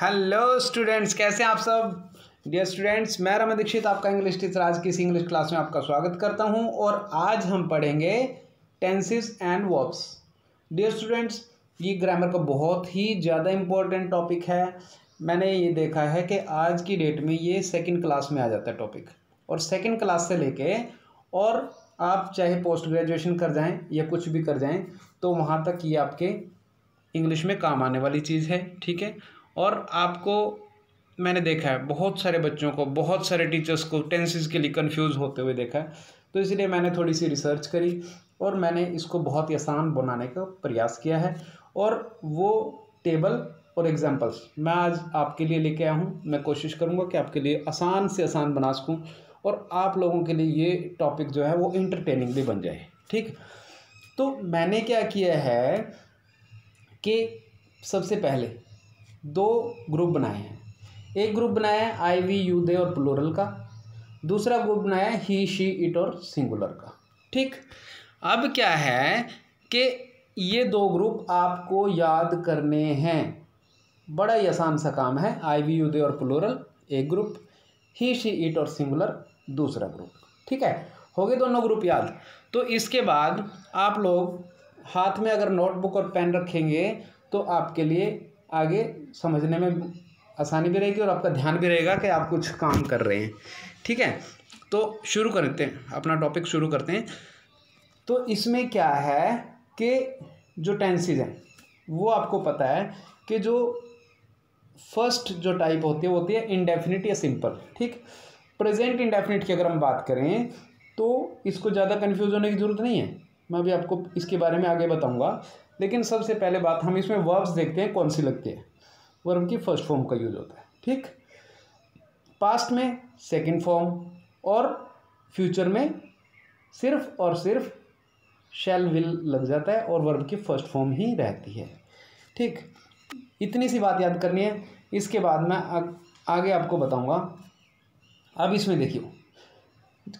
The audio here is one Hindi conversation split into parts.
हेलो स्टूडेंट्स, कैसे हैं आप सब। डियर स्टूडेंट्स, मैं रमन दीक्षित आपका इंग्लिश टीचर आज की इस इंग्लिश क्लास में आपका स्वागत करता हूं और आज हम पढ़ेंगे tenses and verbs. Dear students, ये ग्रामर का बहुत ही ज़्यादा इम्पोर्टेंट टॉपिक है। मैंने ये देखा है कि आज की डेट में ये सेकंड क्लास में आ जाता है टॉपिक, और सेकंड क्लास से लेके और आप चाहे पोस्ट ग्रेजुएशन कर जाएं या कुछ भी कर जाएं तो वहाँ तक ये आपके इंग्लिश में काम आने वाली चीज़ है। ठीक है, और आपको मैंने देखा है बहुत सारे बच्चों को, बहुत सारे टीचर्स को टेंसेस के लिए कंफ्यूज होते हुए देखा है, तो इसलिए मैंने थोड़ी सी रिसर्च करी और मैंने इसको बहुत ही आसान बनाने का प्रयास किया है। और वो टेबल और एग्जांपल्स मैं आज आपके लिए लेके आया हूँ। मैं कोशिश करूँगा कि आपके लिए आसान से आसान बना सकूँ और आप लोगों के लिए ये टॉपिक जो है वो इंटरटेनिंग भी बन जाए। ठीक, तो मैंने क्या किया है कि सबसे पहले दो ग्रुप बनाए हैं। एक ग्रुप बनाया है आई वी यू दे और प्लूरल का, दूसरा ग्रुप बनाया है ही शी इट और सिंगुलर का। ठीक, अब क्या है कि ये दो ग्रुप आपको याद करने हैं। बड़ा ही आसान सा काम है। आई वी यू दे और प्लूरल एक ग्रुप, ही शी इट और सिंगुलर दूसरा ग्रुप। ठीक है, हो गए दोनों ग्रुप याद। तो इसके बाद आप लोग हाथ में अगर नोटबुक और पेन रखेंगे तो आपके लिए आगे समझने में आसानी भी रहेगी और आपका ध्यान भी रहेगा कि आप कुछ काम कर रहे हैं। ठीक है, तो शुरू करते हैं, अपना टॉपिक शुरू करते हैं। तो इसमें क्या है कि जो टेंसेस हैं वो आपको पता है कि जो फर्स्ट जो टाइप होती है वो होती है इंडेफिनिट या सिंपल। ठीक, प्रेजेंट इंडेफिनिट की अगर हम बात करें तो इसको ज़्यादा कन्फ्यूज होने की ज़रूरत नहीं है। मैं अभी आपको इसके बारे में आगे बताऊंगा, लेकिन सबसे पहले बात हम इसमें वर्ब्स देखते हैं कौन सी लगती है। वर्ब की फर्स्ट फॉर्म का यूज होता है। ठीक, पास्ट में सेकंड फॉर्म और फ्यूचर में सिर्फ और सिर्फ शैल विल लग जाता है और वर्ब की फर्स्ट फॉर्म ही रहती है। ठीक, इतनी सी बात याद करनी है। इसके बाद मैं आगे आपको बताऊंगा। अब इसमें देखिए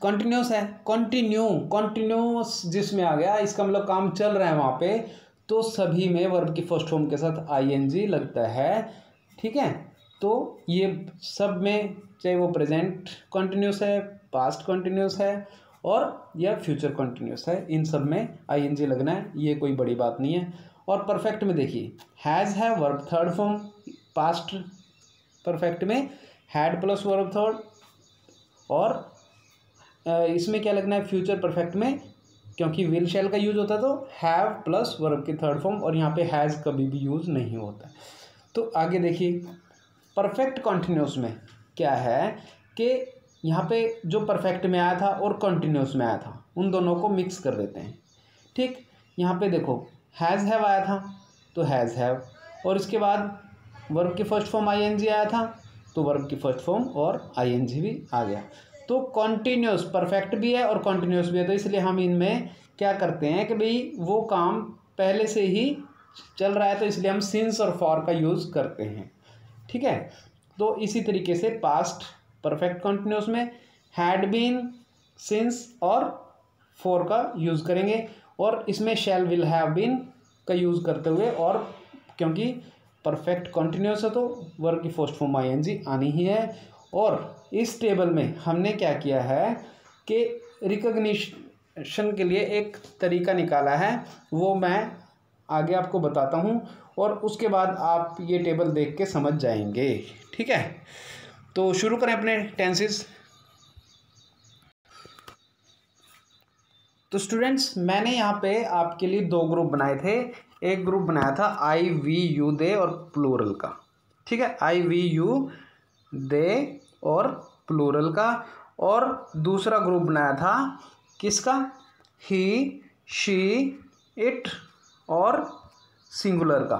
कंटिन्यूस है, कंटिन्यूस जिसमें आ गया, इसका मतलब काम चल रहा है वहाँ पे, तो सभी में वर्ब की फर्स्ट फॉर्म के साथ आईएनजी लगता है। ठीक है, तो ये सब में चाहे वो प्रेजेंट कंटिन्यूस है, पास्ट कंटिन्यूस है और या फ्यूचर कंटिन्यूस है, इन सब में आईएनजी लगना है, ये कोई बड़ी बात नहीं है। और परफेक्ट में देखिए हैज़ है verb third form, past perfect में हैड प्लस वर्ब थर्ड, और इसमें क्या लगना है फ्यूचर परफेक्ट में, क्योंकि विल शैल का यूज होता है तो हैव प्लस वर्ब की थर्ड फॉर्म, और यहाँ पे हैज़ कभी भी यूज़ नहीं होता। तो आगे देखिए परफेक्ट कॉन्टिन्यूस में क्या है कि यहाँ पे जो परफेक्ट में आया था और कॉन्टिन्यूस में आया था उन दोनों को मिक्स कर देते हैं। ठीक, यहाँ पे देखो हैज़ हैव आया था तो हैज़ हैव, और इसके बाद वर्ब की फर्स्ट फॉर्म आईएनजी आया था तो वर्ब की फर्स्ट फॉर्म और आईएनजी भी आ गया। तो कॉन्टिन्यूस परफेक्ट भी है और कॉन्टिन्यूस भी है, तो इसलिए हम इनमें क्या करते हैं कि भाई वो काम पहले से ही चल रहा है तो इसलिए हम सिंस और फॉर का यूज़ करते हैं। ठीक है, तो इसी तरीके से पास्ट परफेक्ट कॉन्टिन्यूस में हैड बीन, सिंस और फॉर का यूज़ करेंगे, और इसमें शैल विल हैव बीन का यूज़ करते हुए, और क्योंकि परफेक्ट कॉन्टिन्यूस है तो वर्ब की फर्स्ट फॉर्म आईएनजी आनी ही है। और इस टेबल में हमने क्या किया है कि रिकॉग्निशन के लिए एक तरीका निकाला है, वो मैं आगे आपको बताता हूँ और उसके बाद आप ये टेबल देख के समझ जाएंगे। ठीक है, तो शुरू करें अपने टेंसेस। तो स्टूडेंट्स, मैंने यहाँ पे आपके लिए दो ग्रुप बनाए थे। एक ग्रुप बनाया था आई वी यू दे और प्लूरल का। ठीक है, आई वी यू दे और प्लूरल का, और दूसरा ग्रुप बनाया था किसका, ही शी इट और सिंगुलर का।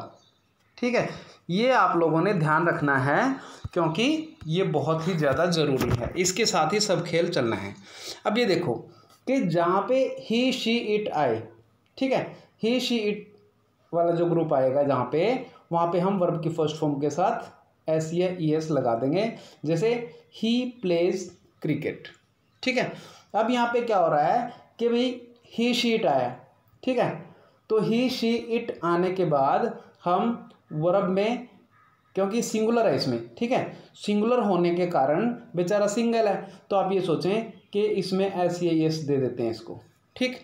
ठीक है, ये आप लोगों ने ध्यान रखना है क्योंकि ये बहुत ही ज़्यादा ज़रूरी है, इसके साथ ही सब खेल चलना है। अब ये देखो कि जहाँ पे ही शी इट आए, ठीक है, ही शी इट वाला जो ग्रुप आएगा जहाँ पे, वहाँ पे हम वर्ब की फर्स्ट फॉर्म के साथ एस या ई एस लगा देंगे, जैसे ही प्लेज क्रिकेट। ठीक है, अब यहाँ पे क्या हो रहा है कि भाई ही शी इट आया। ठीक है, तो ही शी इट आने के बाद हम वर्ब में क्योंकि सिंगुलर है इसमें, ठीक है। सिंगुलर होने के कारण बेचारा सिंगल है, तो आप ये सोचें कि इसमें SEIS दे देते हैं इसको, ठीक।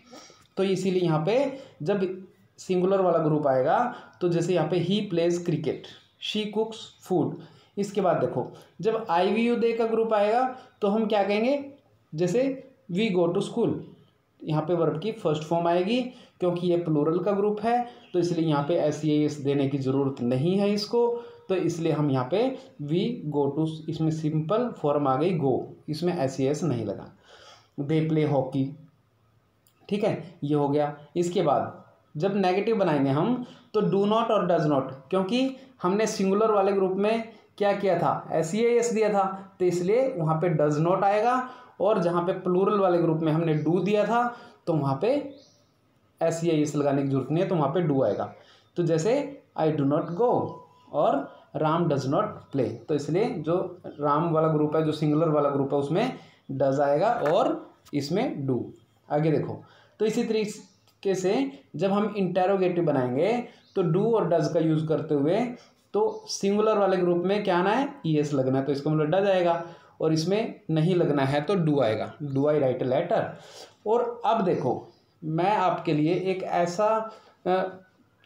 तो इसीलिए यहाँ पे जब सिंगुलर वाला ग्रुप आएगा तो जैसे यहाँ पे he plays cricket, she कुक्स food. इसके बाद देखो जब IVU का ग्रुप आएगा तो हम क्या कहेंगे, जैसे वी गो टू स्कूल, यहाँ पे वर्ब की फर्स्ट फॉर्म आएगी, क्योंकि ये प्लूरल का ग्रुप है तो इसलिए यहाँ पे SEIS देने की ज़रूरत नहीं है इसको, तो इसलिए हम यहाँ पे वी गो टू, इसमें सिंपल फॉर्म आ गई गो, इसमें SEIS नहीं लगा। दे प्ले हॉकी, ठीक है, ये हो गया। इसके बाद जब नेगेटिव बनाएंगे हम तो डू नॉट और डज नॉट, क्योंकि हमने सिंगुलर वाले ग्रुप में क्या किया था, SEIS दिया था, तो इसलिए वहाँ पे डज नॉट आएगा, और जहाँ पे प्लूरल वाले ग्रुप में हमने डू दिया था तो वहाँ पे SEIS लगाने की जरूरत नहीं है, तो वहाँ पे डू आएगा। तो जैसे आई डू नॉट गो और राम डज नॉट प्ले, तो इसलिए जो राम वाला ग्रुप है, जो सिंगुलर वाला ग्रुप है, उसमें डज आएगा और इसमें डू। आगे देखो, तो इसी तरीके से जब हम इंटेरोगेटिव बनाएंगे तो डू और डज का यूज़ करते हुए तो सिंगुलर वाले ग्रुप में क्या आना है, ES लगना है, तो इसका मतलब डज आएगा, और इसमें नहीं लगना है तो डू आएगा, do I write a letter. और अब देखो मैं आपके लिए एक ऐसा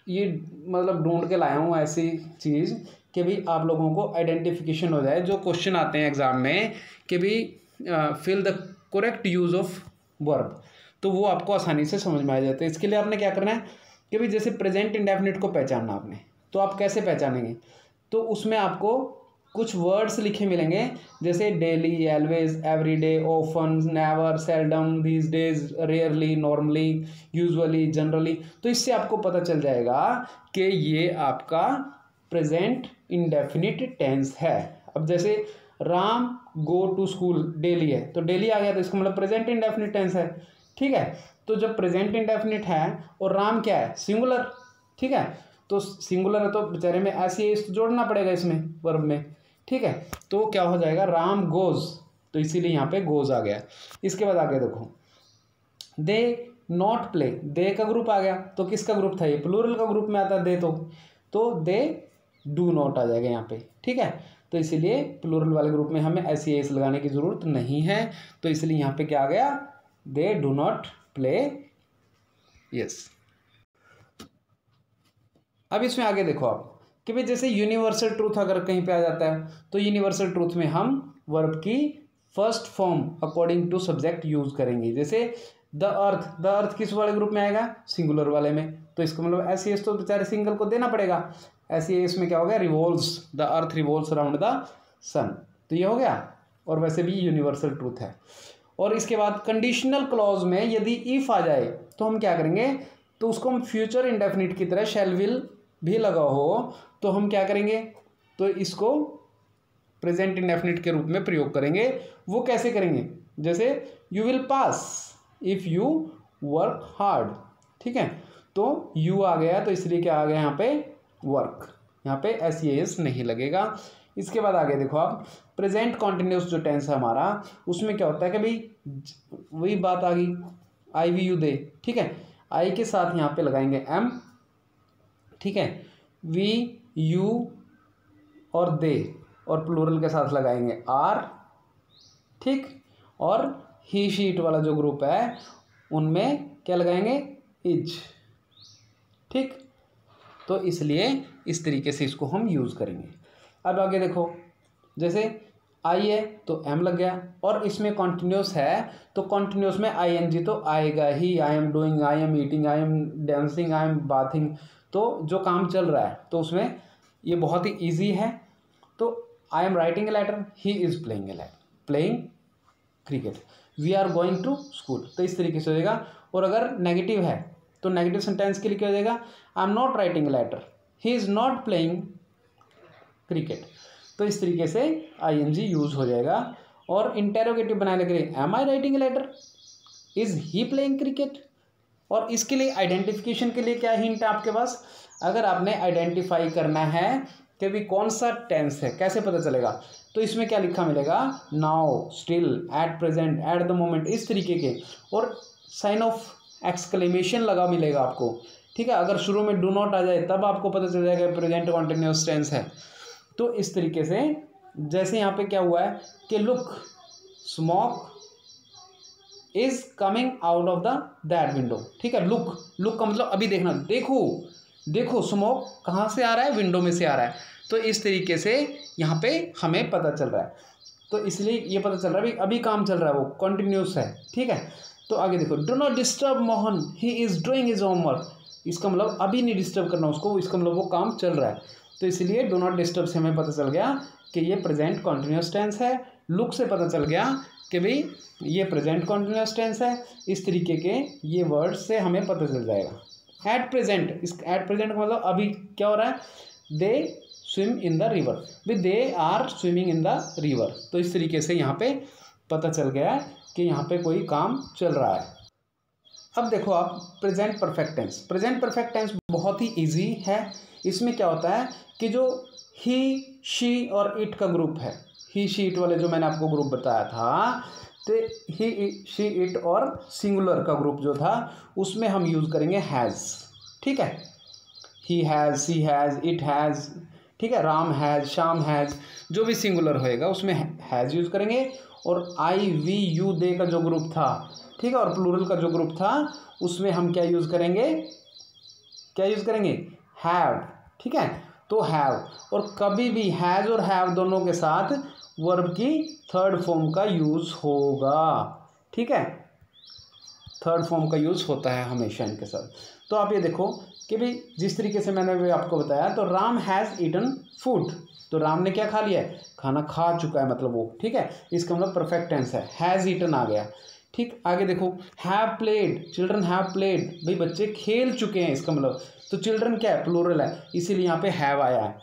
ये मतलब ढूंढ के लाया हूँ ऐसी चीज़ कि भी आप लोगों को आइडेंटिफिकेशन हो जाए। जो क्वेश्चन आते हैं एग्ज़ाम में कि भी fill the correct use of verb, तो वो आपको आसानी से समझ में आ जाते हैं। इसके लिए आपने क्या करना है कि भी जैसे प्रेजेंट इंडेफिनिट को पहचानना आपने, तो आप कैसे पहचानेंगे, तो उसमें आपको कुछ वर्ड्स लिखे मिलेंगे, जैसे daily, always, everyday, often, never, seldom, these days, rarely, normally, usually, generally. तो इससे आपको पता चल जाएगा कि ये आपका प्रेजेंट इंडेफिनिट टेंस है। अब जैसे Ram go to school daily है, तो डेली आ गया, तो इसका मतलब प्रेजेंट इंडेफिनिट टेंस है, ठीक है। तो जब प्रेजेंट इंडेफिनिट है और राम क्या है, सिंगुलर, ठीक है, तो सिंगुलर है तो बेचारे में SEIS जोड़ना पड़ेगा इसमें वर्ब में, ठीक है। तो क्या हो जाएगा, राम गोज, तो इसीलिए यहाँ पे गोज आ गया। इसके बाद आगे देखो, दे नॉट प्ले, दे का ग्रुप आ गया, तो किसका ग्रुप था, ये प्लूरल का ग्रुप में आता है दे, तो दे डू नॉट आ जाएगा यहाँ पे, ठीक है। तो इसीलिए प्लूरल वाले ग्रुप में हमें SEIS लगाने की जरूरत नहीं है, तो इसलिए यहाँ पे क्या आ गया, they do not play, yes. अब इसमें आगे देखो आप कि भाई जैसे यूनिवर्सल ट्रूथ अगर कहीं पे आ जाता है तो यूनिवर्सल ट्रूथ में हम वर्ब की first form according to subject use करेंगे। जैसे द अर्थ किस वाले ग्रुप में आएगा, सिंगुलर वाले में, तो इसका मतलब SEIS तो बेचारे सिंगल को देना पड़ेगा। SEIS में क्या हो गया, revolves, the earth revolves around the sun, तो ये हो गया, और वैसे भी यूनिवर्सल ट्रूथ है। और इसके बाद कंडीशनल क्लॉज में यदि इफ आ जाए तो हम क्या करेंगे, तो उसको हम फ्यूचर इंडेफिनिट की तरह शैल विल भी लगा हो तो हम क्या करेंगे, तो इसको प्रेजेंट इंडेफिनिट के रूप में प्रयोग करेंगे। वो कैसे करेंगे, जैसे you will pass if you work hard, ठीक है, तो यू आ गया तो इसलिए क्या आ गया यहाँ पे, वर्क, यहाँ पे SEIS नहीं लगेगा। इसके बाद आगे देखो आप, प्रेजेंट कॉन्टिन्यूस जो टेंस है हमारा, उसमें क्या होता है कि भाई वही बात आ गई, IVU दे, ठीक है, आई के साथ यहाँ पे लगाएंगे M, ठीक है, वी यू और दे, और प्लूरल के साथ लगाएंगे R, ठीक, और ही शीट वाला जो ग्रुप है उनमें क्या लगाएंगे, इज, ठीक। तो इसलिए इस तरीके से इसको हम यूज़ करेंगे। अब आगे देखो, जैसे आई है तो M लग गया, और इसमें कॉन्टिन्यूस है तो कॉन्टिन्यूस में ING तो आएगा ही, I am doing, I am eating, I am dancing, I am bathing, तो जो काम चल रहा है तो उसमें ये बहुत ही ईजी है। तो I am writing a letter, he is playing a letter, playing cricket, we are going to school, तो इस तरीके से हो जाएगा। और अगर नेगेटिव है तो नेगेटिव सेंटेंस के लिए क्या हो जाएगा, I am not writing a letter, he is not playing cricket, तो इस तरीके से ING यूज हो जाएगा। और इंटेरोगेटिव बनाने के लिए am I writing a letter, is he playing cricket. और इसके लिए आइडेंटिफिकेशन के लिए क्या हिंट है आपके पास, अगर आपने आइडेंटिफाई करना है कि भी कौन सा टेंस है, कैसे पता चलेगा, तो इसमें क्या लिखा मिलेगा, now, still, at present, at the moment, इस तरीके के, और साइन ऑफ एक्सक्लेमेशन लगा मिलेगा आपको, ठीक है। अगर शुरू में डू नॉट आ जाए तब आपको पता चल जाएगा प्रेजेंट कॉन्टिन्यूअस टेंस है। तो इस तरीके से जैसे यहाँ पे क्या हुआ है कि look smoke is coming out of the that window. ठीक है, लुक, लुक का मतलब अभी देखना, देखो देखो स्मोक कहाँ से आ रहा है, विंडो में से आ रहा है। तो इस तरीके से यहाँ पे हमें पता चल रहा है, तो इसलिए ये पता चल रहा है अभी काम चल रहा है, वो कंटिन्यूस है। ठीक है, तो आगे देखो, do not disturb Mohan, he is doing his homework. इसका मतलब अभी नहीं डिस्टर्ब करना उसको, इसका मतलब वो काम चल रहा है। तो इसलिए डू नॉट डिस्टर्ब से हमें पता चल गया कि ये प्रेजेंट कॉन्टिन्यूस टेंस है। लुक से पता चल गया कि भाई ये प्रेजेंट कॉन्टिन्यूस टेंस है। इस तरीके के ये वर्ड से हमें पता चल जाएगा। एट प्रेजेंट, इस एट प्रेजेंट का मतलब अभी क्या हो रहा है, they swim in the river, भी they are swimming in the river. तो इस तरीके से यहाँ पे पता चल गया कि यहाँ पे कोई काम चल रहा है। अब देखो आप present perfect tense. Present perfect tense बहुत ही इजी है। इसमें क्या होता है कि जो ही, शी और इट का ग्रुप है, ही शी इट वाले जो मैंने आपको ग्रुप बताया था, तो ही शी इट और सिंगुलर का ग्रुप जो था उसमें हम यूज़ करेंगे हैज़। ठीक है, he has, she has, it has. ठीक है, राम हैज़, श्याम हैज़, जो भी सिंगुलर होएगा उसमें हैज़ यूज़ करेंगे। और आई, वी, यू, दे का जो ग्रुप था, ठीक है, और प्लूरल का जो ग्रुप था उसमें हम क्या यूज़ करेंगे, क्या यूज़ करेंगे, हैव। ठीक है, तो हैव। और कभी भी हैज़ और हैव दोनों के साथ वर्ब की थर्ड फॉर्म का यूज़ होगा। ठीक है, थर्ड फॉर्म का यूज़ होता है हमेशा इनके साथ। तो आप ये देखो कि भाई जिस तरीके से मैंने भी आपको बताया, तो राम हैज़ ईटन फूड, तो राम ने क्या खा लिया है, खाना खा चुका है मतलब वो। ठीक है, इसका मतलब परफेक्ट टेंस है, हैज़ ईटन आ गया। ठीक, आगे देखो, have played, children have played, भाई बच्चे खेल चुके हैं, इसका मतलब तो चिल्ड्रन क्या है, प्लूरल है, इसीलिए यहाँ पे हैव आया है।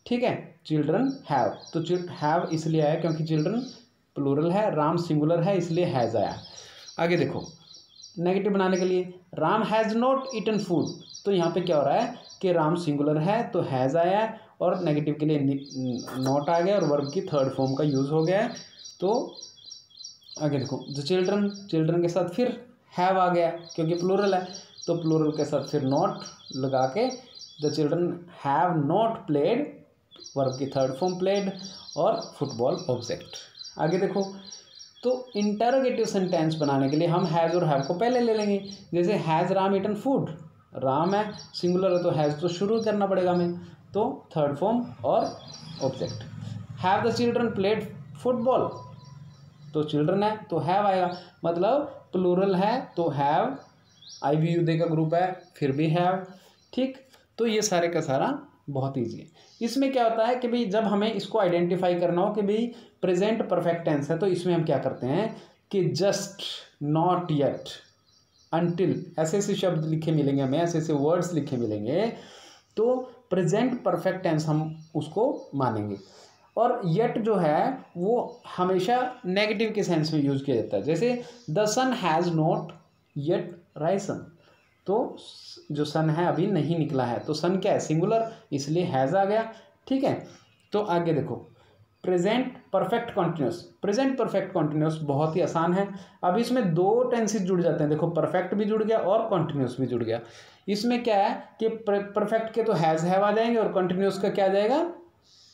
ठीक है, चिल्ड्रन हैव, तो हैव इसलिए आया क्योंकि चिल्ड्रन प्लूरल है, राम सिंगुलर है, इसलिए हैज़ आया। आगे देखो, नेगेटिव बनाने के लिए, Ram has not eaten food, तो यहाँ पे क्या हो रहा है कि राम सिंगुलर है तो हैज़ आया है, और नेगेटिव के लिए नॉट आ गया और वर्ब की थर्ड फॉर्म का यूज़ हो गया है। तो आगे देखो, द चिल्ड्रन, चिल्ड्रन के साथ फिर हैव आ गया क्योंकि प्लूरल है, तो प्लूरल के साथ फिर नॉट लगा के the children have not played, verb की थर्ड फॉर्म प्लेड, और फुटबॉल ऑब्जेक्ट। आगे देखो, तो इंटरोगेटिव सेंटेंस बनाने के लिए हम हैज़ और हैव को पहले ले लेंगे। जैसे has Ram eaten food, Ram है सिंगुलर है तो हैज़ तो शुरू करना पड़ेगा हमें, तो थर्ड फॉर्म और object. Have the children played football, तो चिल्ड्रन है तो हैव आएगा, मतलब प्लूरल है तो have, I we you they का ग्रुप है फिर भी हैव। ठीक, तो ये सारे का सारा बहुत ईजी है। इसमें क्या होता है कि भाई जब हमें इसको आइडेंटिफाई करना हो कि भाई प्रेजेंट परफेक्ट टेंस है, तो इसमें हम क्या करते हैं कि जस्ट, नॉट येट, अनटिल, ऐसे ऐसे शब्द लिखे मिलेंगे हमें, ऐसे ऐसे वर्ड्स लिखे मिलेंगे, तो प्रेजेंट परफेक्ट टेंस हम उसको मानेंगे। और येट जो है वो हमेशा नेगेटिव के सेंस में यूज़ किया जाता है। जैसे the sun has not yet risen, तो जो सन है अभी नहीं निकला है, तो सन क्या है, सिंगुलर, इसलिए हैज़ आ गया। ठीक है, तो आगे देखो, present perfect continuous. Present perfect continuous बहुत ही आसान है। अब इसमें दो टेंसेस जुड़ जाते हैं, देखो परफेक्ट भी जुड़ गया और कॉन्टिन्यूस भी जुड़ गया। इसमें क्या है कि परफेक्ट के तो हैज़ हैव आ जाएंगे और कॉन्टिन्यूस का क्या आ जाएगा,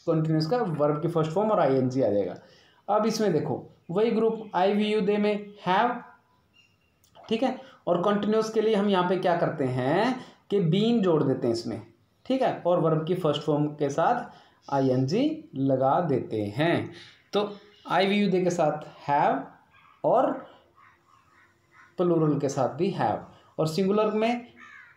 कॉन्टिन्यूस का वर्ब की फर्स्ट फॉर्म और आईएनजी आ जाएगा। अब इसमें देखो वही group I we you they में हैव, ठीक है, और कंटिन्यूस के लिए हम यहाँ पे क्या करते हैं कि बीन जोड़ देते हैं इसमें। ठीक है, और वर्ब की फर्स्ट फॉर्म के साथ आईएनजी लगा देते हैं। तो आई वी यू दे के साथ हैव और प्लूरल के साथ भी हैव। और सिंगुलर में,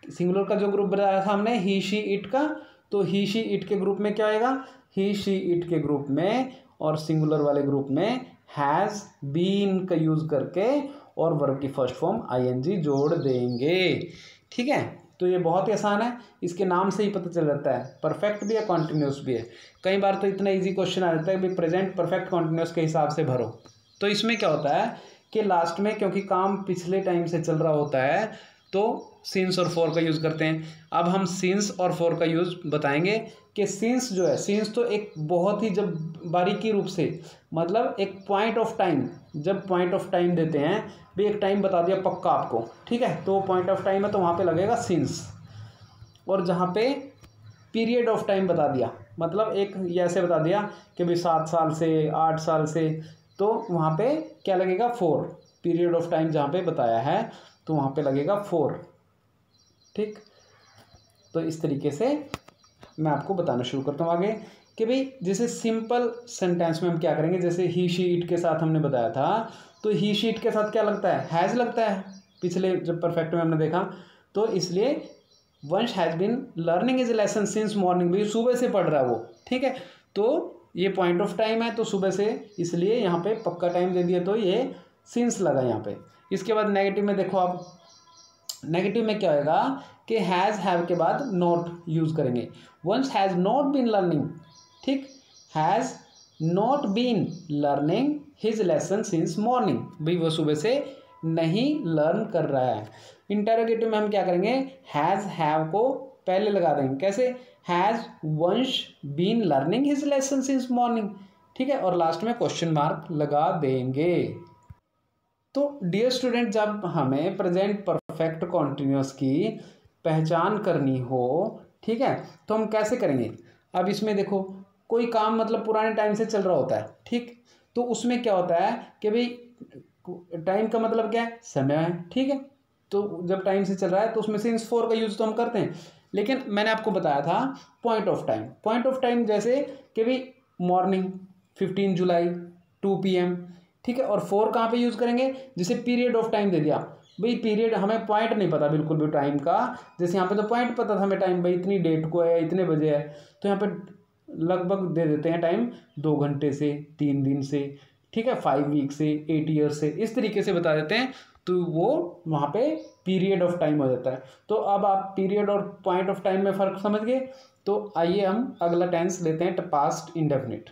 सिंगुलर का जो ग्रुप बनाया था हमने ही शी इट का, तो ही शी इट के ग्रुप में क्या आएगा, ही शी इट के ग्रुप में और सिंगुलर वाले ग्रुप में हैज़ बीन का यूज़ करके और वर्ब की फर्स्ट फॉर्म आईएनजी जोड़ देंगे। ठीक है, तो ये बहुत ही आसान है, इसके नाम से ही पता चल जाता है, परफेक्ट भी है कॉन्टिन्यूस भी है। कई बार तो इतना इजी क्वेश्चन आ जाता है कि प्रेजेंट परफेक्ट कॉन्टिन्यूस के हिसाब से भरो। तो इसमें क्या होता है कि लास्ट में क्योंकि काम पिछले टाइम से चल रहा होता है तो सिंस और फॉर का यूज़ करते हैं। अब हम सिंस और फॉर का यूज़ बताएंगे कि सिंस जो है, सिंस तो एक बहुत ही जब बारीकी रूप से, मतलब एक पॉइंट ऑफ टाइम, जब पॉइंट ऑफ टाइम देते हैं भी, एक टाइम बता दिया पक्का आपको, ठीक है, तो पॉइंट ऑफ टाइम है तो वहाँ पे लगेगा सिंस। और जहाँ पे पीरियड ऑफ टाइम बता दिया मतलब एक ये ऐसे बता दिया कि भाई 7 साल से 8 साल से, तो वहाँ पे क्या लगेगा 4, पीरियड ऑफ टाइम जहाँ पे बताया है तो वहाँ पे लगेगा 4। ठीक, तो इस तरीके से मैं आपको बताना शुरू करता हूँ आगे कि भाई जैसे सिंपल सेंटेंस में हम क्या करेंगे, जैसे ही शी इट के साथ हमने बताया था, तो ही शी इट के साथ क्या लगता है, हैज़ लगता है, पिछले जब परफेक्ट में हमने देखा। तो इसलिए Vansh has been learning his lesson since morning, भाई सुबह से पढ़ रहा है वो। ठीक है, तो ये पॉइंट ऑफ टाइम है तो सुबह से, इसलिए यहाँ पे पक्का टाइम दे दिया तो ये सिंस लगा यहाँ पे। इसके बाद नेगेटिव में देखो आप, नेगेटिव में क्या होगा कि हैज़ हैव के बाद नॉट यूज़ करेंगे। Vansh has not been learning, ठीक, has not been learning his lesson since morning, भाई वो सुबह से नहीं लर्न कर रहा है। इंटरोगेटिव में हम क्या करेंगे, हैज़ हैव को पहले लगा देंगे, कैसे, has Vansh been learning his lesson since morning. ठीक है, और लास्ट में क्वेश्चन मार्क लगा देंगे। तो डियर स्टूडेंट, जब हमें प्रेजेंट परफेक्ट कॉन्टिन्यूअस की पहचान करनी हो, ठीक है, तो हम कैसे करेंगे। अब इसमें देखो, कोई काम मतलब पुराने टाइम से चल रहा होता है, ठीक, तो उसमें क्या होता है कि भाई टाइम का मतलब क्या है, समय है। ठीक है, तो जब टाइम से चल रहा है तो उसमें सिंस फोर का यूज़ तो हम करते हैं, लेकिन मैंने आपको बताया था point of time. Point of time जैसे कि भाई मॉर्निंग 15 जुलाई 2 PM, ठीक है, और 4 कहाँ पे यूज़ करेंगे, जैसे पीरियड ऑफ टाइम दे दिया, भाई पीरियड हमें पॉइंट नहीं पता बिल्कुल भी टाइम का, जैसे यहाँ पे तो पॉइंट पता था हमें टाइम, भाई इतनी डेट को है, इतने बजे है, तो यहाँ पे लगभग दे देते हैं टाइम 2 घंटे से, 3 दिन से, ठीक है, 5 वीक से, 8 ईयर से, इस तरीके से बता देते हैं, तो वो वहाँ पे पीरियड ऑफ टाइम हो जाता है। तो अब आप पीरियड और पॉइंट ऑफ टाइम में फ़र्क समझ गए। तो आइए हम अगला टेंस लेते हैं, पास्ट इंडेफिनिट।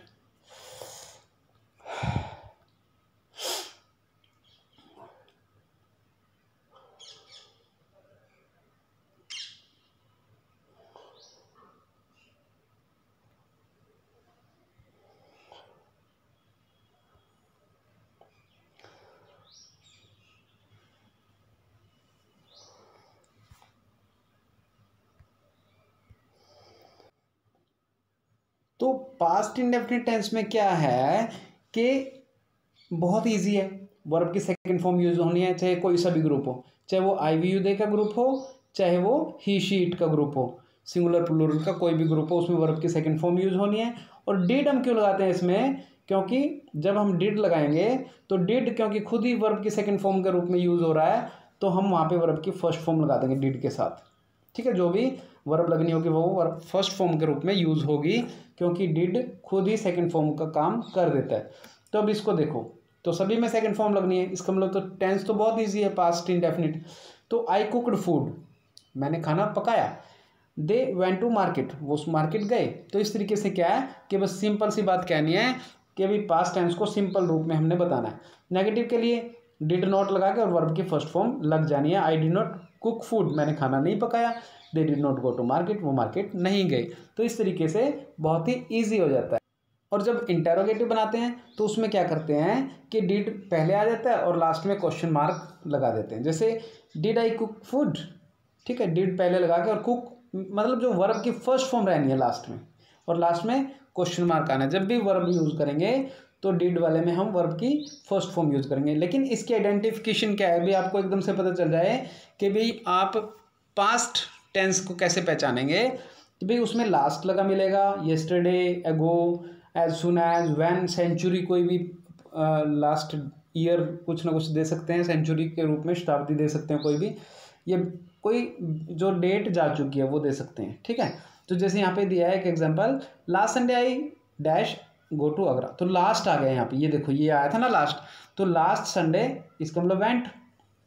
तो पास्ट इंडेफिनिट टेंस में क्या है कि बहुत इजी है, वर्ब की सेकंड फॉर्म यूज होनी है, चाहे कोई सा भी ग्रुप हो, चाहे वो आई वी यू दे का ग्रुप हो, चाहे वो ही शी इट का ग्रुप हो, सिंगुलर प्लूरल का कोई भी ग्रुप हो, उसमें वर्ब की सेकंड फॉर्म यूज होनी है। और डिड हम क्यों लगाते हैं इसमें, क्योंकि जब हम डिड लगाएंगे तो डिड क्योंकि खुद ही वर्ब की सेकंड फॉर्म के रूप में यूज हो रहा है, तो हम वहाँ पे वर्ब की फर्स्ट फॉर्म लगा देंगे डिड के साथ। ठीक है, जो भी वर्ब लगनी होगी वो वर्ब फर्स्ट फॉर्म के रूप में यूज होगी, क्योंकि डिड खुद ही सेकंड फॉर्म का काम कर देता है। तो अब इसको देखो, तो सभी में सेकंड फॉर्म लगनी है, इसका मतलब तो टेंस तो बहुत इजी है, पास्ट इंडेफिनिट। तो आई कुकड फूड, मैंने खाना पकाया, दे वेंट टू मार्केट, वो उस मार्केट गए। तो इस तरीके से क्या है कि बस सिंपल सी बात कहनी है कि अभी पास्ट टेंस को सिंपल रूप में हमने बताना है। नेगेटिव के लिए डिड नॉट लगा के और वर्ब की फर्स्ट फॉर्म लग जानी है, I did not cook food, मैंने खाना नहीं पकाया, they did not go to market, वो मार्केट नहीं गए। तो इस तरीके से बहुत ही ईजी हो जाता है। और जब इंटेरोगेटिव बनाते हैं तो उसमें क्या करते हैं कि डिड पहले आ जाता है और लास्ट में क्वेश्चन मार्क लगा देते हैं, जैसे डिड आई कुक फूड, ठीक है, डिड पहले लगा के और कुक मतलब जो वर्ब की फर्स्ट फॉर्म रहनी है लास्ट में, और लास्ट में क्वेश्चन मार्क आना है। जब भी वर्ब यूज़ करेंगे तो डिड वाले में हम वर्ब की फर्स्ट फॉर्म यूज़ करेंगे। लेकिन इसकी आइडेंटिफिकेशन क्या है, अभी आपको एकदम से पता चल जाए कि भाई आप पास्ट टेंस को कैसे पहचानेंगे, तो भाई उसमें लास्ट लगा मिलेगा, yesterday, ago, as soon as, when, century, कोई भी लास्ट ईयर कुछ ना कुछ दे सकते हैं, सेंचुरी के रूप में शताब्दी दे सकते हैं, कोई भी, ये कोई जो डेट जा चुकी है वो दे सकते हैं। ठीक है, तो जैसे यहाँ पे दिया है एक example, last Sunday I dash go to Agra, तो लास्ट आ गया यहाँ पे, ये देखो ये आया था ना लास्ट, तो लास्ट संडे इसका मतलब वेंट,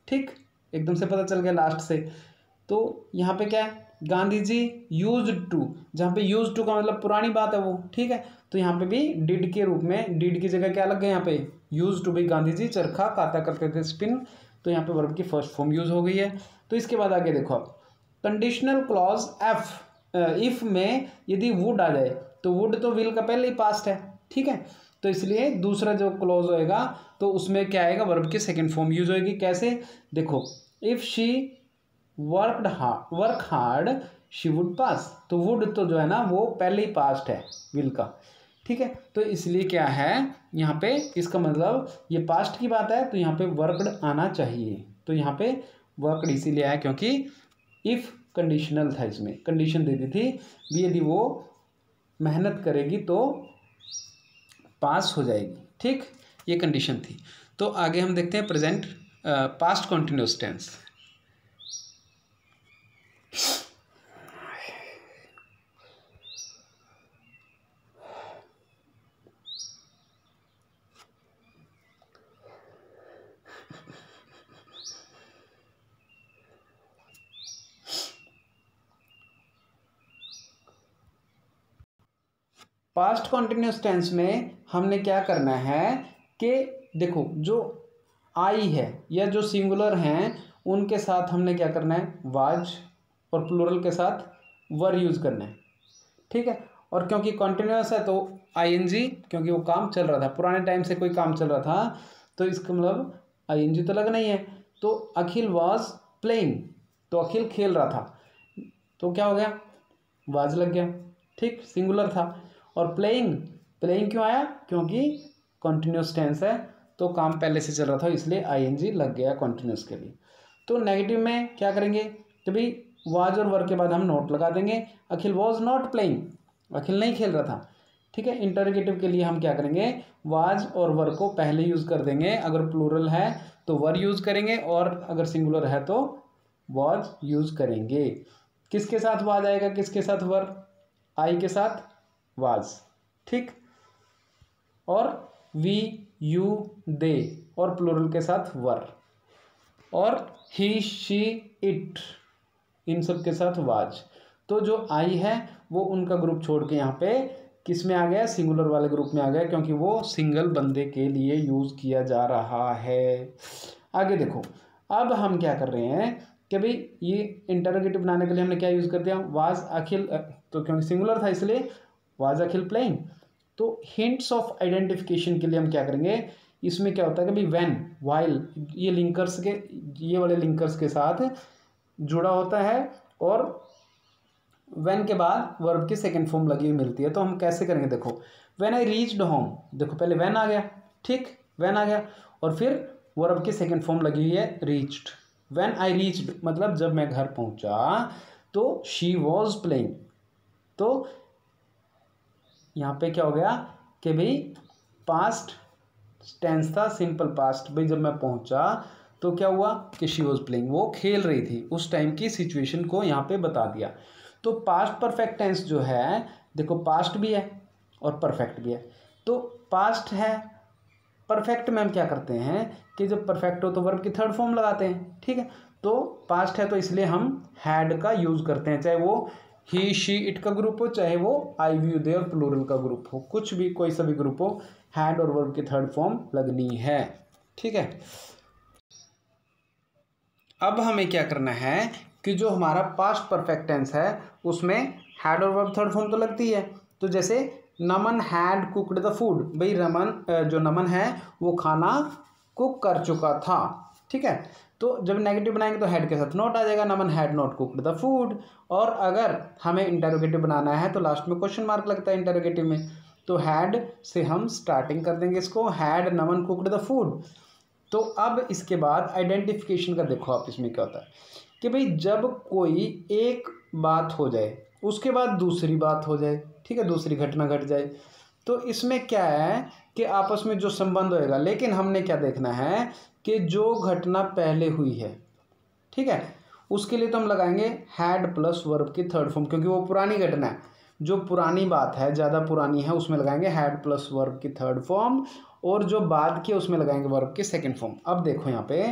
ठीक, एकदम से पता चल गया लास्ट से। तो यहाँ पे क्या है, गांधी जी यूज्ड टू, जहाँ पे यूज्ड टू का मतलब पुरानी बात है वो, ठीक है, तो यहाँ पे भी डिड के रूप में, डिड की जगह क्या लग गया यहाँ पे, यूज्ड टू, भी गांधी जी चरखा काता करते थे, स्पिन, तो यहाँ पे वर्ब की फर्स्ट फॉर्म यूज हो गई है। तो इसके बाद आगे देखो आप, कंडीशनल क्लॉज एफ, इफ में यदि वुड आ जाए तो वुड तो विल का पहले ही पास्ट है, ठीक है, तो इसलिए दूसरा जो क्लॉज होएगा तो उसमें क्या आएगा, वर्ब की सेकंड फॉर्म यूज होएगी। कैसे, देखो, if she work hard she would पास, तो वुड तो जो है ना वो पहले ही पास्ट है विल का, ठीक है। तो इसलिए क्या है यहाँ पे, इसका मतलब ये पास्ट की बात है तो यहाँ पे वर्कड आना चाहिए। तो यहाँ पे वर्कड इसीलिए आया क्योंकि इफ कंडीशनल था, इसमें कंडीशन दे दी थी भी, यदि वो मेहनत करेगी तो पास हो जाएगी, ठीक, ये कंडीशन थी। तो आगे हम देखते हैं present past continuous tense. Past continuous tense में हमने क्या करना है कि देखो जो आई है या जो सिंगुलर हैं उनके साथ हमने क्या करना है, वाज, और प्लूरल के साथ वर यूज करना है, ठीक है। और क्योंकि कॉन्टिन्यूस है तो आईएनजी, क्योंकि वो काम चल रहा था, पुराने टाइम से कोई काम चल रहा था तो इसका मतलब आईएनजी तो लगना ही है। तो अखिल वाज प्लेइंग, तो अखिल खेल रहा था, तो क्या हो गया, वाज लग गया, ठीक, सिंगुलर था। और प्लेइंग, प्लेइंग क्यों आया, क्योंकि कॉन्टिन्यूस टेंस है तो काम पहले से चल रहा था इसलिए आईएनजी लग गया कॉन्टिन्यूस के लिए। तो नेगेटिव में क्या करेंगे, तो भाई वाज और वर के बाद हम नोट लगा देंगे, अखिल वाज नॉट प्लेइंग, अखिल नहीं खेल रहा था, ठीक है। इंटरोगेटिव के लिए हम क्या करेंगे, वाज और वर को पहले यूज कर देंगे, अगर प्लूरल है तो वर यूज करेंगे और अगर सिंगुलर है तो वाज यूज करेंगे। किसके साथ वाज आएगा, किसके साथ वर, आई के साथ वाज, ठीक, और वी यू दे और प्लूरल के साथ वर, और ही शी इट इन सब के साथ वाज। तो जो आई है वो उनका ग्रुप छोड़ के यहाँ पे किस में आ गया, सिंगुलर वाले ग्रुप में आ गया, क्योंकि वो सिंगल बंदे के लिए यूज किया जा रहा है। आगे देखो, अब हम क्या कर रहे हैं कि भाई ये इंटरोगेटिव बनाने के लिए हमने क्या यूज कर दिया, वाज अखिल, तो क्योंकि सिंगुलर था इसलिए वाज अखिल प्लेइंग। तो हिंट्स ऑफ आइडेंटिफिकेशन के लिए हम क्या करेंगे, इसमें क्या होता है कि भाई व्हेन, व्हाइल, ये लिंकर्स के, ये वाले लिंकर्स के साथ जुड़ा होता है और व्हेन के बाद वर्ब की सेकंड फॉर्म लगी हुई मिलती है। तो हम कैसे करेंगे, देखो व्हेन आई रीच्ड होम, देखो पहले व्हेन आ गया, ठीक, व्हेन आ गया और फिर वर्ब की सेकंड फॉर्म लगी हुई है रीच्ड। व्हेन आई रीच्ड मतलब जब मैं घर पहुंचा, तो शी वॉज प्लेइंग। तो यहाँ पे क्या हो गया कि भाई पास्ट टेंस था, सिंपल पास्ट, भाई जब मैं पहुंचा तो क्या हुआ कि शी वॉज प्लेइंग, वो खेल रही थी, उस टाइम की सिचुएशन को यहाँ पे बता दिया। तो पास्ट परफेक्ट टेंस जो है, देखो पास्ट भी है और परफेक्ट भी है। तो पास्ट है, परफेक्ट में हम क्या करते हैं कि जब परफेक्ट हो तो वर्ब की थर्ड फॉर्म लगाते हैं, ठीक है। तो पास्ट है तो इसलिए हम हैड का यूज करते हैं, चाहे वो ही शी इट का ग्रुप हो, चाहे वो आई वी यू दे और प्लूरल का ग्रुप हो, कुछ भी कोई सा भी ग्रुप हो, हैड और वर्ब की थर्ड फॉर्म लगनी है, ठीक है। अब हमें क्या करना है कि जो हमारा पास्ट परफेक्ट टेंस है उसमें हैड और वर्ब थर्ड फॉर्म तो लगती है। तो जैसे नमन हैड कुकड द फूड, भाई रमन, जो नमन है वो खाना कुक कर चुका था, ठीक है। तो जब नेगेटिव बनाएंगे तो हैड के साथ नॉट आ जाएगा, Naman had not cooked the food. और अगर हमें इंटरोगेटिव बनाना है तो लास्ट में क्वेश्चन मार्क लगता है इंटरोगेटिव में, तो हैड से हम स्टार्टिंग कर देंगे इसको, had Naman cooked the food. तो अब इसके बाद आइडेंटिफिकेशन का देखो आप, इसमें क्या होता है कि भाई जब कोई एक बात हो जाए उसके बाद दूसरी बात हो जाए, ठीक है, दूसरी घटना घट जाए, तो इसमें क्या है कि आपस में जो संबंध होएगा, लेकिन हमने क्या देखना है कि जो घटना पहले हुई है, ठीक है, उसके लिए तो हम लगाएंगे हैड प्लस वर्ब की थर्ड फॉर्म, क्योंकि वो पुरानी घटना है, जो पुरानी बात है, ज़्यादा पुरानी है, उसमें लगाएंगे हैड प्लस वर्ब की थर्ड फॉर्म, और जो बाद की उसमें लगाएंगे वर्ब की सेकंड फॉर्म। अब देखो यहाँ पे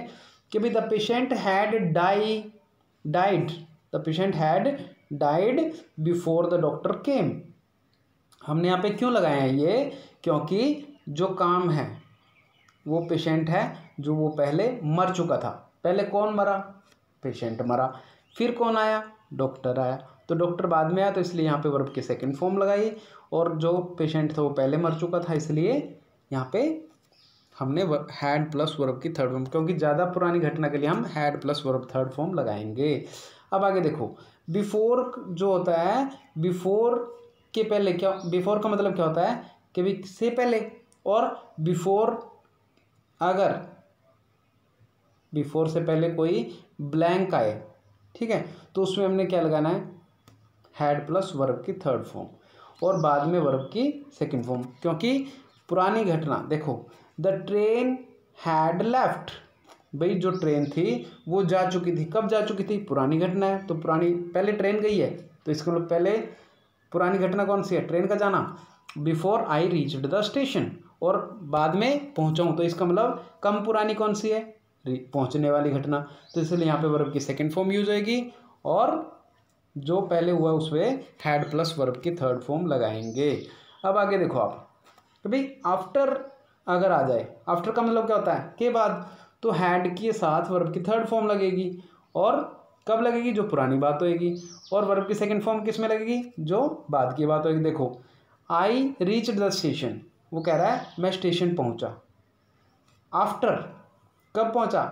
कि भाई the patient had died, the patient had died before the doctor केम। हमने यहाँ पे क्यों लगाए हैं ये, क्योंकि जो काम है वो पेशेंट है जो वो पहले मर चुका था। पहले कौन मरा, पेशेंट मरा, फिर कौन आया, डॉक्टर आया, तो डॉक्टर बाद में आया तो इसलिए यहाँ पे वर्ब की सेकंड फॉर्म लगाई, और जो पेशेंट था वो पहले मर चुका था इसलिए यहाँ पे हमने हैड प्लस वर्ब की थर्ड फॉर्म, क्योंकि ज़्यादा पुरानी घटना के लिए हम had plus verb third form लगाएंगे। अब आगे देखो, बिफोर जो होता है, बिफोर के पहले क्या, बिफोर का मतलब क्या होता है कि भी से पहले, और बिफोर अगर बिफोर से पहले कोई ब्लैंक आए, ठीक है, तो उसमें हमने क्या लगाना है, हैड प्लस वर्ब की थर्ड फॉर्म और बाद में वर्ब की सेकंड फॉर्म। क्योंकि पुरानी घटना देखो, द ट्रेन हैड लेफ्ट, भाई जो ट्रेन थी वो जा चुकी थी, कब जा चुकी थी, पुरानी घटना है, तो पुरानी पहले ट्रेन गई है, तो इसका मतलब पहले पुरानी घटना कौन सी है, ट्रेन का जाना। Before I reached the station, और बाद में पहुंचाऊं, तो इसका मतलब कम पुरानी कौन सी है, पहुंचने वाली घटना, तो इसलिए यहाँ पे वर्ब की सेकंड फॉर्म यूज होगी, और जो पहले हुआ उसमें हैड प्लस वर्ब की थर्ड फॉर्म लगाएंगे। अब आगे देखो आप, तो भाई आफ्टर अगर आ जाए, आफ्टर का मतलब क्या होता है, के बाद, तो हैड के साथ वर्ब की थर्ड फॉर्म लगेगी, और कब लगेगी, जो पुरानी बात होएगी, और वर्ब की सेकंड फॉर्म किस में लगेगी, जो बाद की बात होएगी। देखो आई रीच्ड द स्टेशन, वो कह रहा है मैं स्टेशन पहुंचा। आफ्टर कब पहुंचा,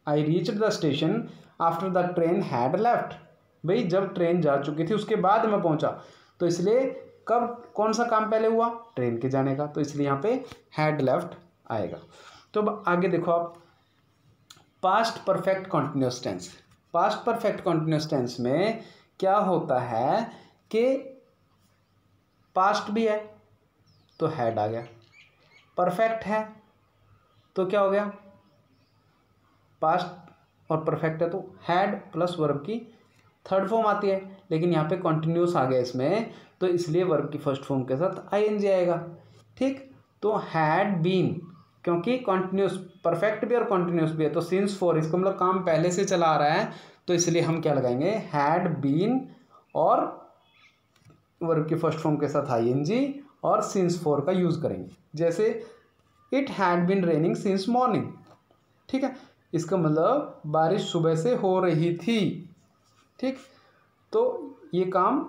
I reached the station after the train had left, भाई जब ट्रेन जा चुकी थी उसके बाद मैं पहुंचा, तो इसलिए कब कौन सा काम पहले हुआ, ट्रेन के जाने का, तो इसलिए यहाँ पे हैड लेफ्ट आएगा। तो अब आगे देखो आप, past perfect continuous tense. Past perfect continuous tense में क्या होता है कि पास्ट भी है तो हैड आ गया, परफेक्ट है तो क्या हो गया, पास्ट और परफेक्ट है तो हैड प्लस वर्ब की थर्ड फॉर्म आती है, लेकिन यहाँ पे कॉन्टिन्यूस आ गया इसमें, तो इसलिए वर्ब की फर्स्ट फॉर्म के साथ आईएनजी आएगा। ठीक, तो हैड बीन, क्योंकि कॉन्टिन्यूस परफेक्ट भी और कॉन्टिन्यूस भी है, तो सिंस फॉर, इसको मतलब काम पहले से चला आ रहा है, तो इसलिए हम क्या लगाएंगे, हैड बीन और वर्ब की फर्स्ट फॉर्म के साथ आईएनजी और सिंस फॉर का यूज करेंगे। जैसे it had been raining since morning, ठीक है, इसका मतलब बारिश सुबह से हो रही थी। ठीक, तो ये काम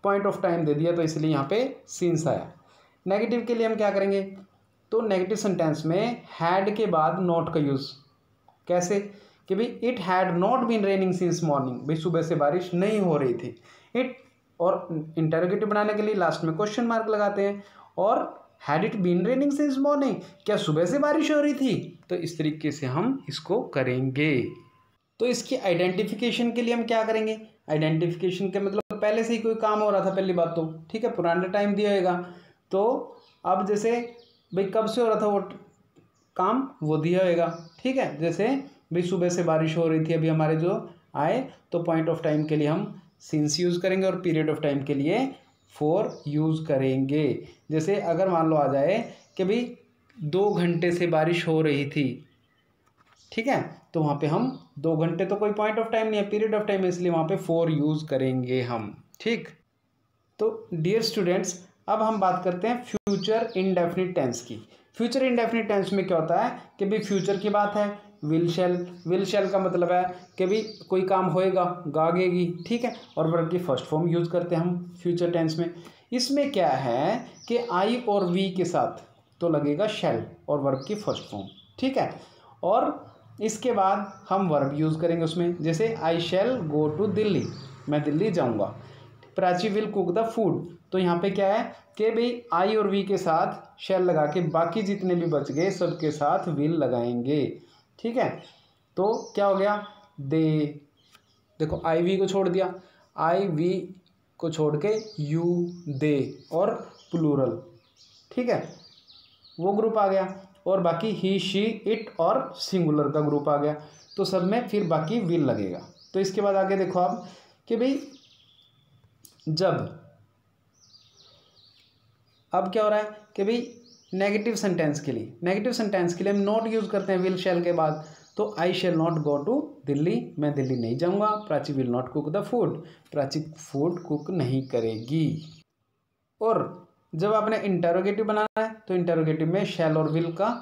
पॉइंट ऑफ टाइम दे दिया, तो इसलिए यहाँ पे सिंस आया। नेगेटिव के लिए हम क्या करेंगे, तो नेगेटिव सेंटेंस में हैड के बाद नॉट का यूज़, कैसे कि भाई it had not been raining since morning, भाई सुबह से बारिश नहीं हो रही थी। इट, और इंटरोगेटिव बनाने के लिए लास्ट में क्वेश्चन मार्क लगाते हैं, और had it been raining since morning, क्या सुबह से बारिश हो रही थी, तो इस तरीके से हम इसको करेंगे। तो इसकी आइडेंटिफिकेशन के लिए हम क्या करेंगे, आइडेंटिफिकेशन के मतलब पहले से ही कोई काम हो रहा था, पहली बात तो ठीक है, पुराने टाइम दिया होगा, तो अब जैसे भाई कब से हो रहा था वो काम, वो दिया होगा। ठीक है, जैसे भाई सुबह से बारिश हो रही थी, अभी हमारे जो आए, तो पॉइंट ऑफ टाइम के लिए हम सिंस यूज़ करेंगे और पीरियड ऑफ टाइम के लिए फॉर यूज़ करेंगे। जैसे अगर मान लो आ जाए कि भाई 2 घंटे से बारिश हो रही थी, ठीक है, तो वहाँ पे हम 2 घंटे तो कोई पॉइंट ऑफ टाइम नहीं है, पीरियड ऑफ टाइम है, इसलिए वहाँ पे फॉर यूज़ करेंगे हम। ठीक, तो डियर स्टूडेंट्स, अब हम बात करते हैं फ्यूचर इंडेफिनिट टेंस की। फ्यूचर इंडेफिनिट टेंस में क्या होता है कि भाई फ्यूचर की बात है, विल शैल, विल शैल का मतलब है कि भाई कोई काम होएगा, गागेगी, ठीक है, और वर्ब की फर्स्ट फॉर्म यूज़ करते हैं हम फ्यूचर टेंस में। इसमें क्या है कि आई और वी के साथ तो लगेगा शैल और वर्ब की फर्स्ट फॉर्म, ठीक है, और इसके बाद हम वर्ब यूज़ करेंगे उसमें, जैसे आई शैल गो टू दिल्ली, मैं दिल्ली जाऊंगा। Prachi will cook the food, तो यहाँ पे क्या है कि भाई आई और वी के साथ शैल लगा के बाकी जितने भी बच गए सबके साथ विल लगाएंगे। ठीक है, तो क्या हो गया, दे, देखो आई वी को छोड़ दिया, आई वी को छोड़ के यू, दे और प्लूरल, ठीक है, वो ग्रुप आ गया, और बाकी ही, शी, इट और सिंगुलर का ग्रुप आ गया, तो सब में फिर बाकी विल लगेगा। तो इसके बाद आगे देखो आप कि भाई जब, अब क्या हो रहा है कि भाई नेगेटिव सेंटेंस के लिए, नेगेटिव सेंटेंस के लिए हम नॉट यूज़ करते हैं विल शैल के बाद, तो I shall not go to Delhi, मैं दिल्ली नहीं जाऊंगा। Prachi will not cook the food, Prachi food cook नहीं करेगी। और जब आपने इंटरोगेटिव बनाना है तो इंटरोगेटिव में शैल और विल का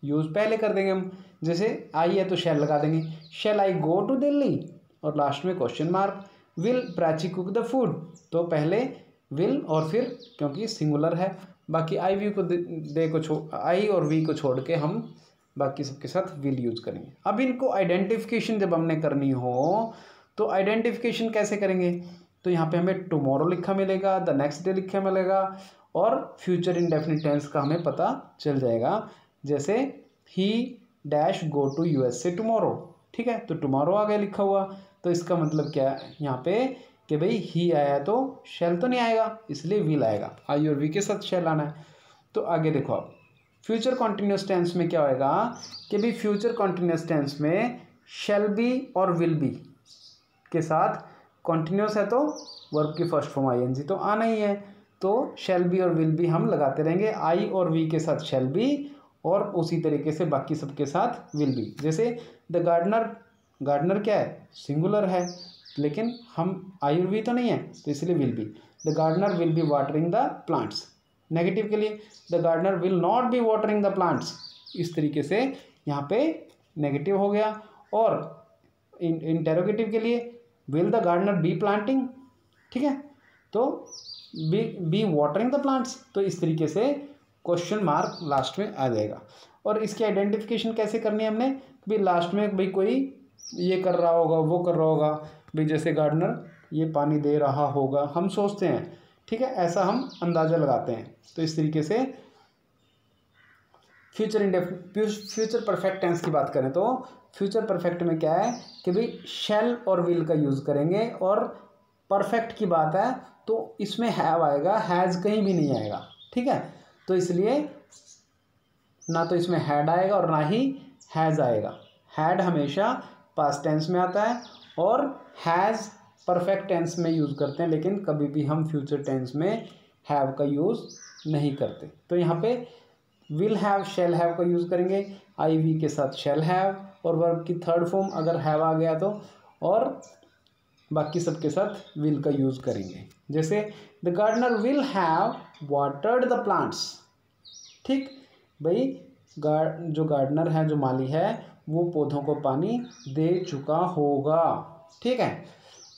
यूज़ पहले कर देंगे हम, जैसे आई है तो शैल लगा देंगे, शैल आई गो टू दिल्ली, और लास्ट में question mark, will Prachi cook the food, तो पहले विल और फिर क्योंकि सिंगुलर है, बाकी आई वी को दे को छोड़, आई और वी को छोड़ के हम बाकी सबके साथ विल यूज़ करेंगे। अब इनको आइडेंटिफिकेशन जब हमने करनी हो तो आइडेंटिफिकेशन कैसे करेंगे, तो यहाँ पे हमें टुमारो लिखा मिलेगा, द नेक्स्ट डे लिखा मिलेगा और फ्यूचर इंडेफिनिट टेंस का हमें पता चल जाएगा। जैसे he dash go to USA tomorrow, ठीक है, तो टुमारो आ गया लिखा हुआ, तो इसका मतलब क्या है यहाँ पे कि भाई ही आया तो शैल तो नहीं आएगा, इसलिए विल आएगा, आई और वी के साथ शैल आना है। तो आगे देखो आप फ्यूचर कॉन्टिन्यूस टेंस में क्या होएगा कि भाई फ्यूचर कॉन्टिन्यूस टेंस में शैल बी और विल बी के साथ कॉन्टिन्यूस है तो वर्ब की फर्स्ट फॉर्म ING तो आना ही है, तो शैल बी और विल बी हम लगाते रहेंगे, आई और वी के साथ शैल बी और उसी तरीके से बाकी सबके साथ विल बी। जैसे द गार्डनर, गार्डनर क्या है, सिंगुलर है, लेकिन हम आई और वी तो नहीं है तो इसलिए will be. The gardener will be watering the plants, negative के लिए the gardener will not be watering the plants, इस तरीके से यहाँ पे नेगेटिव हो गया। और इंटेरोगेटिव के लिए will the gardener be planting, ठीक है, तो बी वाटरिंग द प्लांट्स, तो इस तरीके से क्वेश्चन मार्क लास्ट में आ जाएगा। और इसकी आइडेंटिफिकेशन कैसे करनी है हमने, भाई लास्ट में भाई कोई ये कर रहा होगा वो कर रहा होगा, भाई जैसे गार्डनर ये पानी दे रहा होगा हम सोचते हैं, ठीक है, ऐसा हम अंदाज़ा लगाते हैं। तो इस तरीके से फ्यूचर परफेक्ट टेंस की बात करें तो फ्यूचर परफेक्ट में क्या है कि भाई शैल और विल का यूज़ करेंगे, और परफेक्ट की बात है तो इसमें हैव आएगा, हैज़ कहीं भी नहीं आएगा, ठीक है, तो इसलिए ना तो इसमें हैड आएगा और ना ही हैज़ आएगा। हैड हमेशा पास्ट टेंस में आता है और हैज़ परफेक्ट टेंस में यूज़ करते हैं, लेकिन कभी भी हम फ्यूचर टेंस में हैव का यूज़ नहीं करते। तो यहाँ पे विल हैव शैल हैव का यूज़ करेंगे, आई वी के साथ शैल हैव, और वर्ब की थर्ड फॉर्म अगर हैव आ गया तो, और बाकी सबके साथ विल का यूज़ करेंगे। जैसे the gardener will have watered the plants, ठीक, भाई जो गार्डनर है, जो माली है, वो पौधों को पानी दे चुका होगा, ठीक है।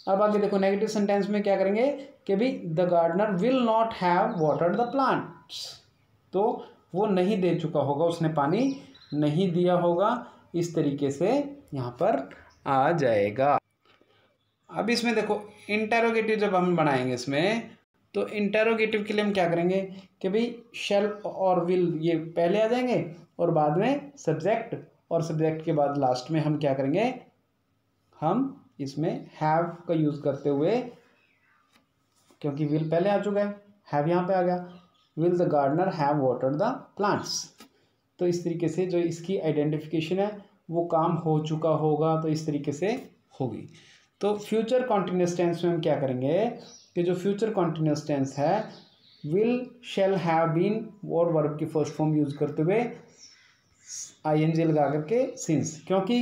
अब आगे देखो नेगेटिव सेंटेंस में क्या करेंगे कि भाई the gardener will not have watered the plants, तो वो नहीं दे चुका होगा, उसने पानी नहीं दिया होगा, इस तरीके से यहाँ पर आ जाएगा। अब इसमें देखो इंटेरोगेटिव जब हम बनाएंगे इसमें, तो इंटेरोगेटिव के लिए हम क्या करेंगे कि भाई शैल और विल ये पहले आ जाएंगे और बाद में सब्जेक्ट, और सब्जेक्ट के बाद लास्ट में हम क्या करेंगे, हम इसमें हैव का यूज़ करते हुए, क्योंकि विल पहले आ चुका है, हैव यहाँ पे आ गया, will the gardener have watered the plants, तो इस तरीके से जो इसकी आइडेंटिफिकेशन है वो काम हो चुका होगा, तो इस तरीके से होगी। तो फ्यूचर कॉन्टिन्यूस टेंस में हम क्या करेंगे कि जो फ्यूचर कॉन्टिन्यूस टेंस है विल शैल हैव बीन और वर्ब की फर्स्ट फॉर्म यूज़ करते हुए ING लगा करके सिंस, क्योंकि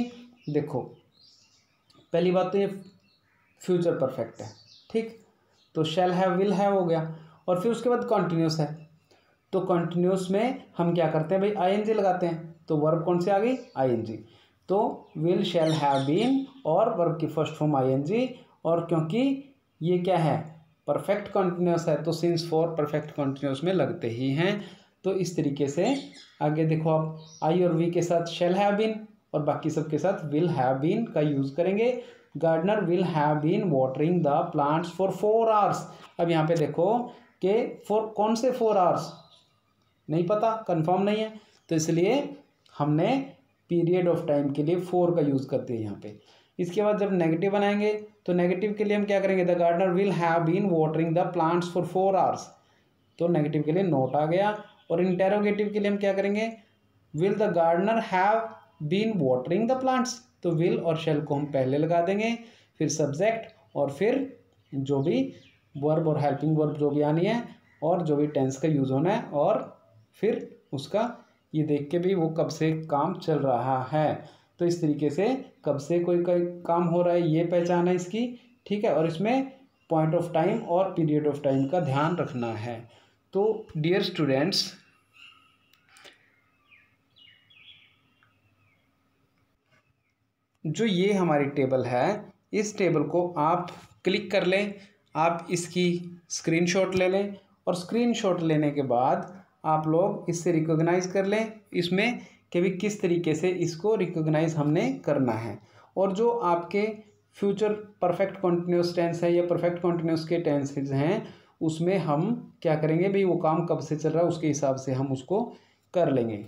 देखो पहली बात तो ये फ्यूचर परफेक्ट है, ठीक, तो शैल हैव विल हैव हो गया, और फिर उसके बाद कॉन्टिन्यूस है, तो कॉन्टिन्यूस में हम क्या करते हैं भाई ING लगाते हैं, तो वर्ब कौन सी आ गई ING, तो विल शैल हैव बीन और वर्ब की फर्स्ट फॉर्म ING, और क्योंकि ये क्या है परफेक्ट कॉन्टिन्यूस है तो सिंस फॉर परफेक्ट कॉन्टिन्यूस में लगते ही हैं। तो इस तरीके से आगे देखो आप आई और वी के साथ शैल हैव बीन और बाकी सब के साथ विल हैव बीन का यूज़ करेंगे। Gardener will have been watering the plants for 4 hours. अब यहाँ पे देखो कि फॉर कौन से 4 आवर्स नहीं पता, कंफर्म नहीं है, तो इसलिए हमने पीरियड ऑफ टाइम के लिए 4 का यूज़ करते हैं यहाँ पे। इसके बाद जब नेगेटिव बनाएंगे तो नेगेटिव के लिए हम क्या करेंगे, the gardener will have been watering the plants for 4 hours, तो नेगेटिव के लिए नोट आ गया। और इंटेरोगेटिव के लिए हम क्या करेंगे, will the gardener have been watering the plants, तो विल और शैल को हम पहले लगा देंगे, फिर सब्जेक्ट और फिर जो भी वर्ब और हेल्पिंग वर्ब जो भी आनी है और जो भी टेंस का यूज़ होना है, और फिर उसका ये देख के भी वो कब से काम चल रहा है, तो इस तरीके से कब से कोई काम हो रहा है ये पहचान है इसकी, ठीक है। और इसमें पॉइंट ऑफ टाइम और पीरियड ऑफ टाइम का ध्यान रखना है। तो डियर स्टूडेंट्स, जो ये हमारी टेबल है, इस टेबल को आप क्लिक कर लें, आप इसकी स्क्रीनशॉट ले लें, और स्क्रीनशॉट लेने के बाद आप लोग इससे रिकॉग्नाइज कर लें इसमें कि भी किस तरीके से इसको रिकॉग्नाइज हमने करना है। और जो आपके फ्यूचर परफेक्ट कॉन्टिन्यूस टेंस है या परफेक्ट कॉन्टिन्यूस के टेंसेज हैं, उसमें हम क्या करेंगे भाई, वो काम कब से चल रहा है उसके हिसाब से हम उसको कर लेंगे।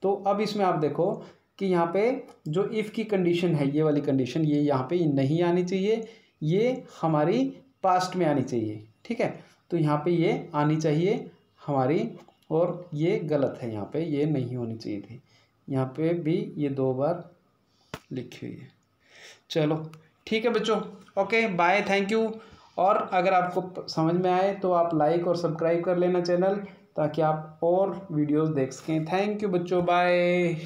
तो अब इसमें आप देखो कि यहाँ पे जो इफ़ की कंडीशन है, ये वाली कंडीशन, ये यहाँ पे नहीं आनी चाहिए, ये हमारी पास्ट में आनी चाहिए, ठीक है। तो यहाँ पे ये आनी चाहिए हमारी, और ये गलत है, यहाँ पे ये नहीं होनी चाहिए थी, यहाँ पे भी ये 2 बार लिखी हुई है। चलो ठीक है बच्चों, ओके बाय, थैंक यू। और अगर आपको समझ में आए तो आप लाइक और सब्सक्राइब कर लेना चैनल, ताकि आप और वीडियोस देख सकें। थैंक यू बच्चों, बाय।